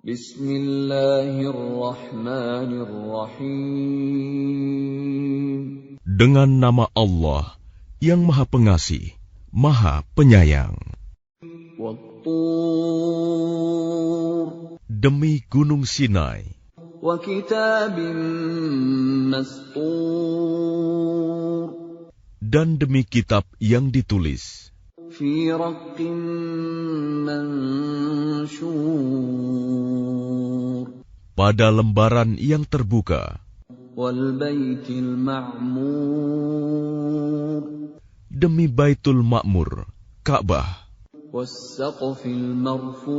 Bismillahirrahmanirrahim. Dengan nama Allah yang Maha Pengasih, Maha Penyayang. Wat-Tur. Demi Gunung Sinai. Wa kitabim mastur. Dan demi kitab yang ditulis. Fi raqqim manshur. Pada lembaran yang terbuka. Wal baitil ma'mur. Demi Baitul Ma'mur, Ka'bah. Was saqfil marfu'.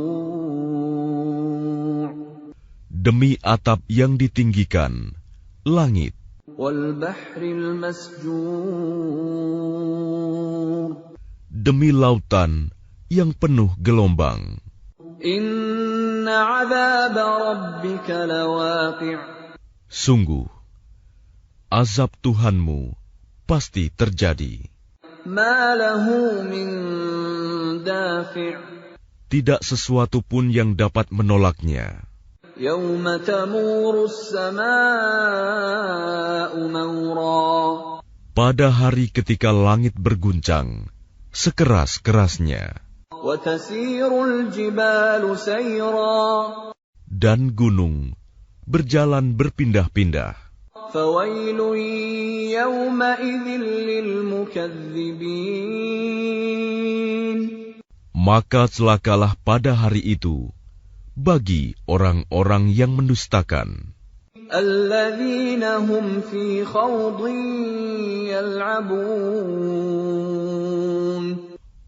Demi atap yang ditinggikan, langit. Wal bahril masjur. Demi lautan yang penuh gelombang. Inna 'adzab rabbika lawaqi'. Sungguh, azab Tuhanmu pasti terjadi. Ma lahu min dafi'. Tidak sesuatu pun yang dapat menolaknya. Yawma tamuru as-samaa'u mawra. Pada hari ketika langit berguncang, sekeras-kerasnya. Wa tasirul jibalu sayra. Dan gunung berjalan berpindah-pindah. Fawailun yawma idzin lil mukadzibin. Maka celakalah pada hari itu bagi orang-orang yang mendustakan. Alladzina hum fi khawdin yal'abun.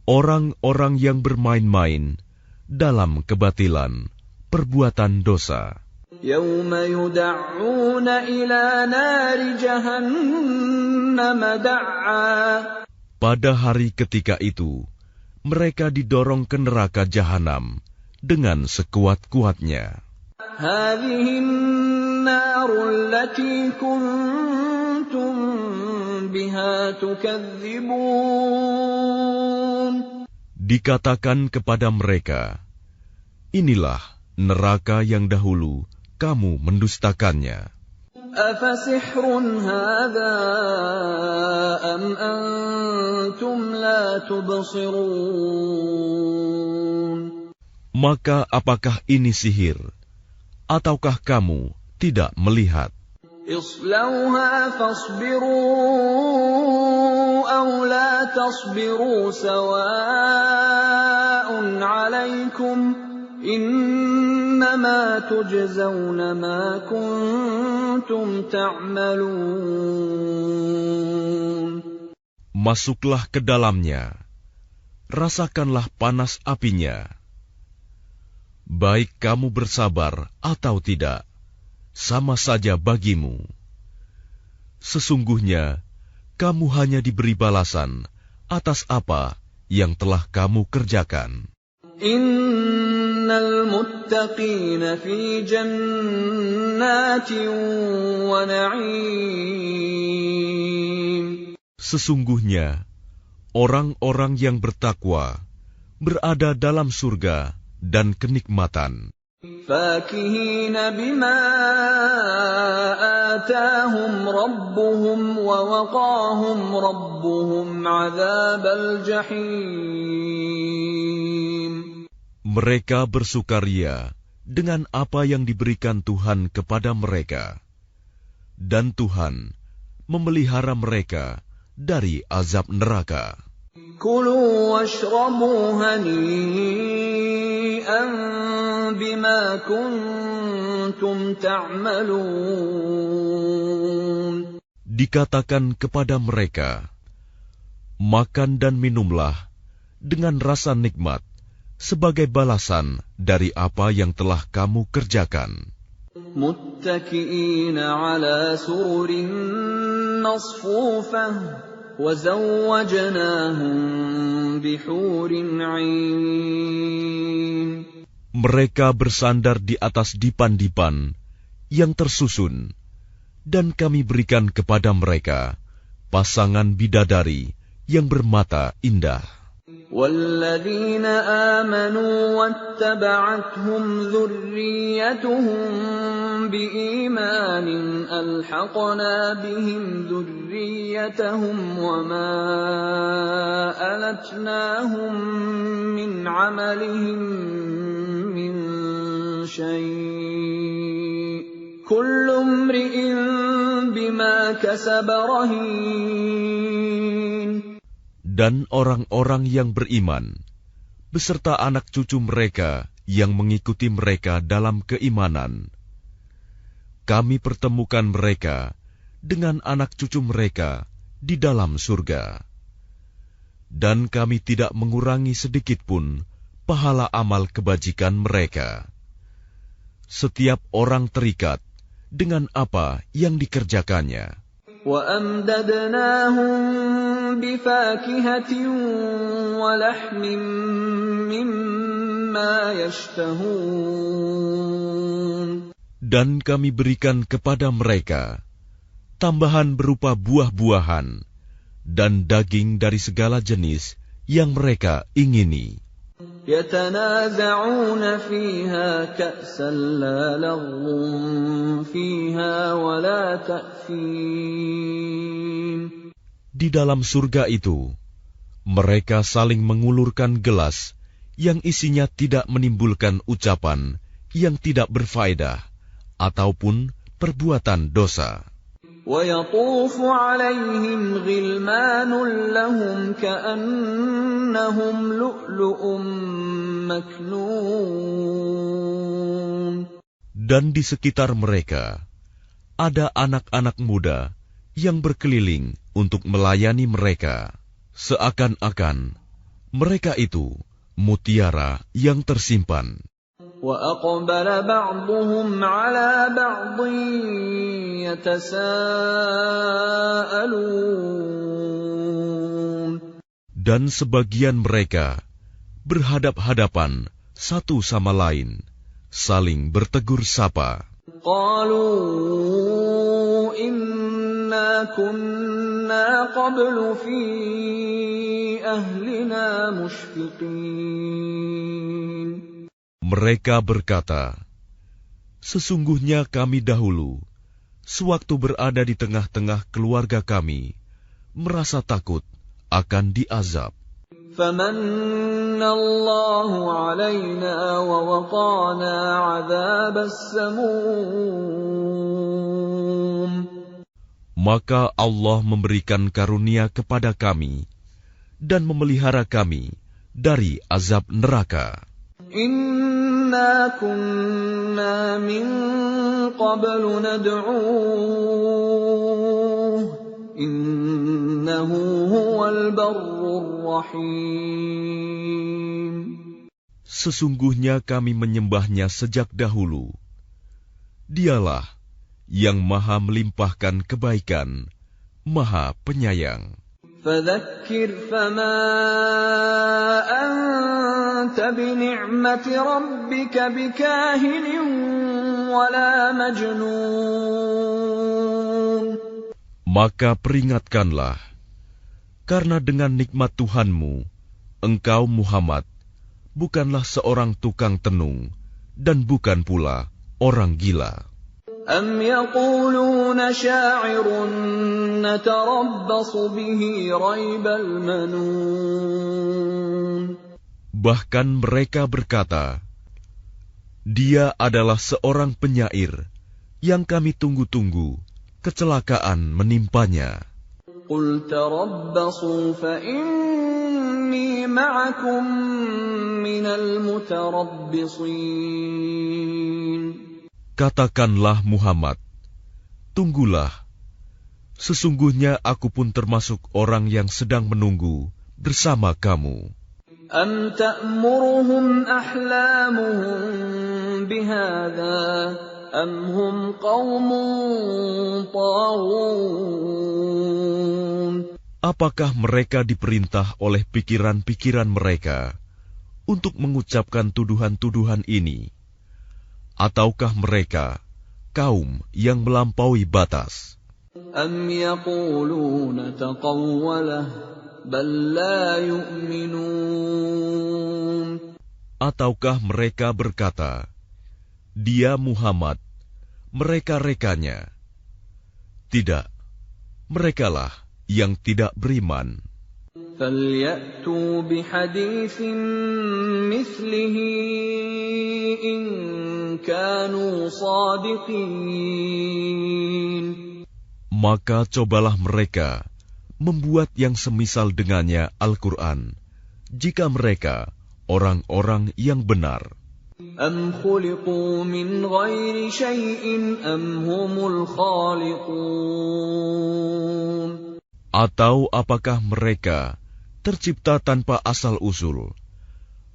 Orang-orang yang bermain-main dalam kebatilan, perbuatan dosa. Yawma yud'auna ila nari jahannam da''a. Pada hari ketika itu, mereka didorong ke neraka jahanam dengan sekuat-kuatnya. Hadhihi an-naru allati kuntum biha tukadzibun. Dikatakan kepada mereka, inilah neraka yang dahulu kamu mendustakannya. Afasihrun hadha am antum la tubsirun. Maka apakah ini sihir, ataukah kamu tidak melihat? Islauha fasbiru aw la tasbiru sawa'un 'alaikum innama tujzauna ma kuntum ta'malun. Masuklah ke dalamnya, rasakanlah panas apinya. Baik kamu bersabar atau tidak, sama saja bagimu. Sesungguhnya, kamu hanya diberi balasan atas apa yang telah kamu kerjakan. Innal muttaqina fi jannatin wa na'im. Sesungguhnya, orang-orang yang bertakwa berada dalam surga dan kenikmatan. Fakihina bima atahum rabbuhum wa waqahum rabbuhum 'adzabal jahim. Mereka bersukaria dengan apa yang diberikan Tuhan kepada mereka, dan Tuhan memelihara mereka dari azab neraka. Kulu washrabu hani'an bima kuntum ta'malun. Dikatakan kepada mereka, makan dan minumlah dengan rasa nikmat sebagai balasan dari apa yang telah kamu kerjakan. Muttaki'ina 'ala sururin masfufah. وَزَوَّجْنَاهُمْ بِحُورٍ عِينٍ. Mereka bersandar di atas dipan-dipan yang tersusun, dan kami berikan kepada mereka pasangan bidadari yang bermata indah. وَالَّذِينَ آمَنُوا وَاتَّبَعَتْهُمْ ذُرِّيَّتُهُم بِإِيمَانٍ أَلْحَقْنَا بِهِمْ ذُرِّيَّتَهُمْ وَمَا أَلَتْنَاهُم مِّنْ عَمَلِهِم مِّن شَيْءٍ ۚ كُلُّ امْرِئٍ بِمَا كَسَبَ رَهِينٌ. Dan orang-orang yang beriman, beserta anak cucu mereka yang mengikuti mereka dalam keimanan, kami pertemukan mereka dengan anak cucu mereka di dalam surga. Dan kami tidak mengurangi sedikitpun pahala amal kebajikan mereka. Setiap orang terikat dengan apa yang dikerjakannya. وَأَمْدَدْنَاهُم بِفَاكِهَةٍ وَلَحْمٍ مِّمَّا يَشْتَهُونَ. Dan kami berikan kepada mereka tambahan berupa buah-buahan dan daging dari segala jenis yang mereka ingini. يَتَنَازَعُونَ فِيهَا كَأْسًا لَّا لَغْوٌ فِيهَا وَلَا تَأْثِيمٌ. Di dalam surga itu, mereka saling mengulurkan gelas yang isinya tidak menimbulkan ucapan yang tidak berfaedah ataupun perbuatan dosa. وَيَطُوفُ عَلَيْهِمْ غِلْمَانٌ لَّهُمْ كَأَنَّهُمْ لُؤْلُؤٌ مَّكْنُونٌ. Dan di sekitar mereka ada anak-anak muda yang berkeliling untuk melayani mereka, seakan-akan mereka itu mutiara yang tersimpan. وَأَقْبَلَ بَعْضُهُمْ عَلَىٰ بَعْضٍ يَتَسَاءَلُونَ. Dan sebagian mereka berhadap-hadapan satu sama lain, saling bertegur sapa. قَالُوا إِنَّا كُنَّا قَبْلُ فِي أَهْلِنَا مُشْفِقِينَ. Mereka berkata, sesungguhnya kami dahulu, sewaktu berada di tengah-tengah keluarga kami, merasa takut akan diazab. فَمَنَّ اللَّهُ عَلَيْنَا وَوَقَانَا عَذَابَ السَّمُومِ. Maka Allah memberikan karunia kepada kami dan memelihara kami dari azab neraka. إِنَّا كُنَّا مِن قَبْلُ نَدْعُوهُ إِنَّهُ هُوَ الْبَرُّ الرَّحِيمُ. Sesungguhnya kami menyembahnya sejak dahulu. Dialah yang maha melimpahkan kebaikan, maha penyayang. فَذَكِّرْ فَمَا أَنتَ بِنِعْمَةِ رَبِّكَ بِكَاهِنٍ وَلَا مَجْنُونٍ. Maka peringatkanlah, karena dengan nikmat Tuhanmu, engkau Muhammad bukanlah seorang tukang tenung dan bukan pula orang gila. أَمْ يَقُولُونَ شَاعِرٌ نَتَرَبَّصُ بِهِ رَيْبَ الْمَنُونِ. Bahkan mereka berkata, dia adalah seorang penyair yang kami tunggu-tunggu kecelakaan menimpanya. قُلْ تَرَبَّصُوا فَإِنِّي مَعَكُمْ مِنَ الْمُتَرَبِّصِينَ. Katakanlah Muhammad, tunggulah, sesungguhnya aku pun termasuk orang yang sedang menunggu bersama kamu. أَمْ تَأْمُرُهُمْ أَحْلَامُهُمْ بِهَذَا أَمْ هُمْ قَوْمٌ طَاغُونَ. Apakah mereka diperintah oleh pikiran-pikiran mereka untuk mengucapkan tuduhan-tuduhan ini? Ataukah mereka kaum yang melampaui batas? أَمْ يَقُولُونَ تَقَوَّلَهُ بل لا يؤمنون. Ataukah mereka berkata, Dia Muhammad, mereka-rekanya. Tidak, merekalah yang tidak beriman. فَلْيَأْتُوا بِحَدِيثٍ مِثْلِهِ إِن كَانُوا صَادِقِينَ. Maka cobalah mereka membuat yang semisal dengannya Al-Quran, jika mereka orang-orang yang benar. أَمْ خُلِقُوا مِنْ غَيْرِ شَيْءٍ أَمْ هُمُ الْخَالِقُونَ. Atau apakah mereka tercipta tanpa asal-usul?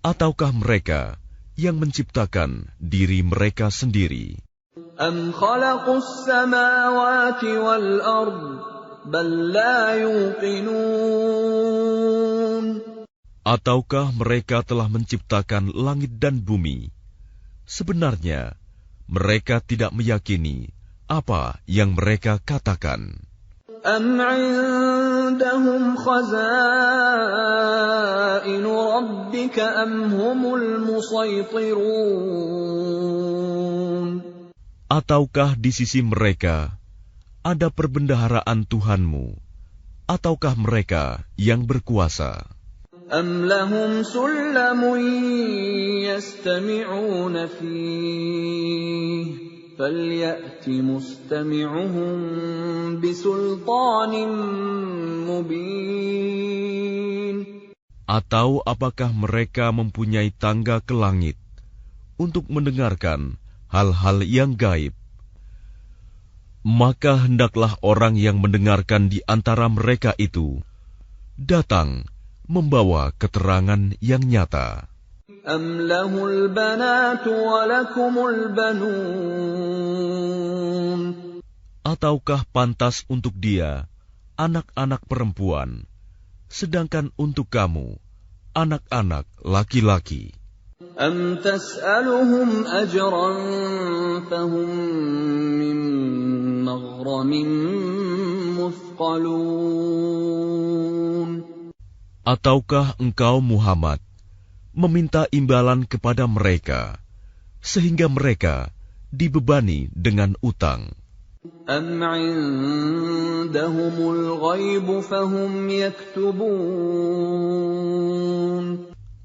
Ataukah mereka yang menciptakan diri mereka sendiri? أَمْ خَلَقُوا السَّمَاوَاتِ وَالْأَرْضَ بَل لَّا يُوقِنُونَ. Ataukah mereka telah menciptakan langit dan bumi? Sebenarnya, mereka tidak meyakini apa yang mereka katakan. أَمْ عِندَهُمْ خَزَائِنُ رَبِّكَ أَمْ هُمُ الْمُصَيْطِرُونَ. Ataukah di sisi mereka ada perbendaharaan Tuhanmu? Ataukah mereka yang berkuasa? أَمْ لَهُمْ سُلَّمٌ يَسْتَمِعُونَ فِيهِ فَلْيَأْتِ مُسْتَمِعُهُم بِسُلْطَانٍ مُّبِينٍ. Atau apakah mereka mempunyai tangga ke langit untuk mendengarkan hal-hal yang gaib? Maka hendaklah orang yang mendengarkan di antara mereka itu datang membawa keterangan yang nyata. أَمْ لَهُ الْبَنَاتُ وَلَكُمُ الْبَنُونَ. Ataukah pantas untuk dia anak-anak perempuan, sedangkan untuk kamu anak-anak laki-laki? أَمْ تَسْأَلُهُمْ أَجْرًا فَهُمْ مِنْ مَغْرَمٍ مُثْقَلُونَ. Ataukah engkau Muhammad meminta imbalan kepada mereka, sehingga mereka dibebani dengan utang? أَمْ عِندَهُمُ الْغَيْبُ فَهُمْ يَكْتُبُونَ.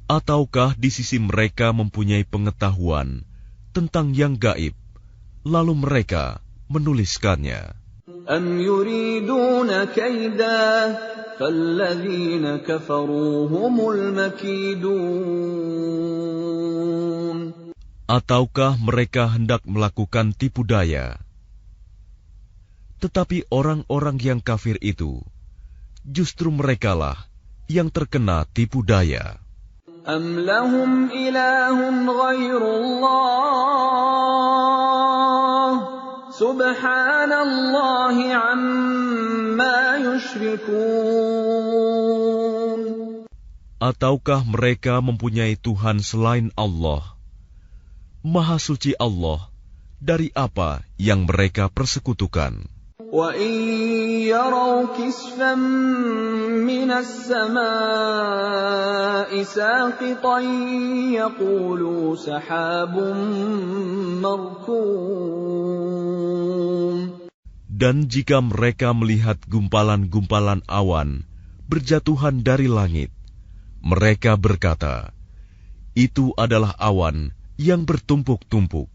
Ataukah di sisi mereka mempunyai pengetahuan tentang yang gaib, lalu mereka menuliskannya? أَمْ يُرِيدُونَ كَيْدًا فَالَّذِينَ كَفَرُوا هُمُ الْمَكِيدُونَ. Ataukah mereka hendak melakukan tipu daya? Tetapi orang-orang yang kafir itu, justru merekalah yang terkena tipu daya. أَمْ لَهُمْ إِلَٰهٌ غَيْرُ اللَّهِ سُبْحَانَ اللَّهِ عَمَّا يُشْرِكُونَ. Ataukah mereka mempunyai Tuhan selain Allah? Maha suci Allah dari apa yang mereka persekutukan. وَإِن يَرَوْا كِسْفًا مِّنَ السَّمَاءِ سَاقِطًا يَقُولُوا سَحَابٌ مَّرْكُومٌ. Dan jika mereka melihat gumpalan-gumpalan awan berjatuhan dari langit, mereka berkata, itu adalah awan yang bertumpuk-tumpuk.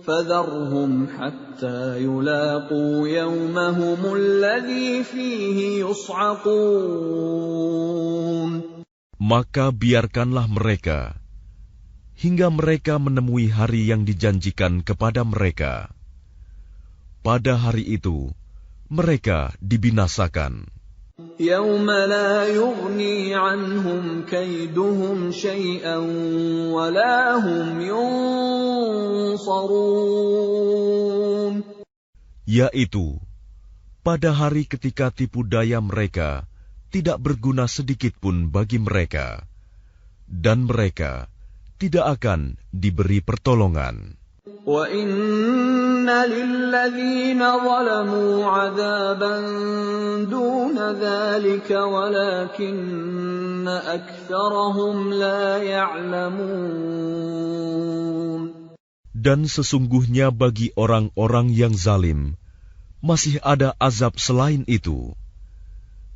فَذَرْهُمْ حَتَّى يُلَاقُوا يَوْمَهُمُ الَّذِي فِيهِ يُصْعَقُونَ. Maka biarkanlah mereka hingga mereka menemui hari yang dijanjikan kepada mereka. Pada hari itu mereka dibinasakan. يَوْمَ لَا يُغْنِي عَنْهُمْ كَيْدُهُمْ شَيْئًا وَلَا هُمْ يُنصَرُونَ. Yaitu pada hari ketika tipu daya mereka tidak berguna sedikit pun bagi mereka, dan mereka tidak akan diberi pertolongan. وَإِنَّ لِلَّذِينَ ظَلَمُوا عَذَابًا دُونَ ذَلِكَ وَلَكِنَّ أَكْثَرَهُمْ لَا يَعْلَمُونَ. Dan sesungguhnya bagi orang-orang yang zalim masih ada azab selain itu,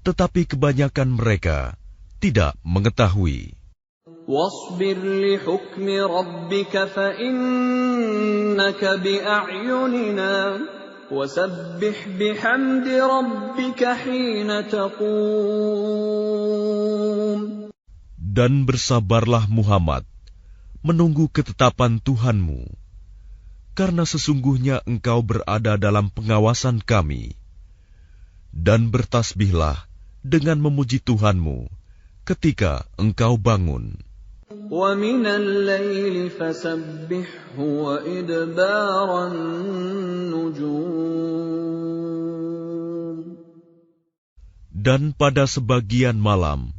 tetapi kebanyakan mereka tidak mengetahui. وَاصْبِرْ لِحُكْمِ رَبِّكَ فَإِنَّكَ بِأَعْيُنِنَا وَسَبِّحْ بِحَمْدِ رَبِّكَ حِينَ تَقُومُ. Dan bersabarlah Muhammad menunggu ketetapan Tuhanmu, karena sesungguhnya engkau berada dalam pengawasan kami. Dan bertasbihlah dengan memuji Tuhanmu ketika engkau bangun. وَمِنَ اللَّيْلِ فَسَبِّحْهُ وَإِدْبَارَ النُّجُومِ. Dan pada sebagian malam,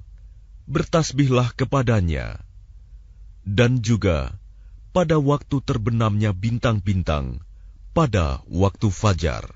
bertasbihlah kepadanya, dan juga pada waktu terbenamnya bintang-bintang pada waktu fajar.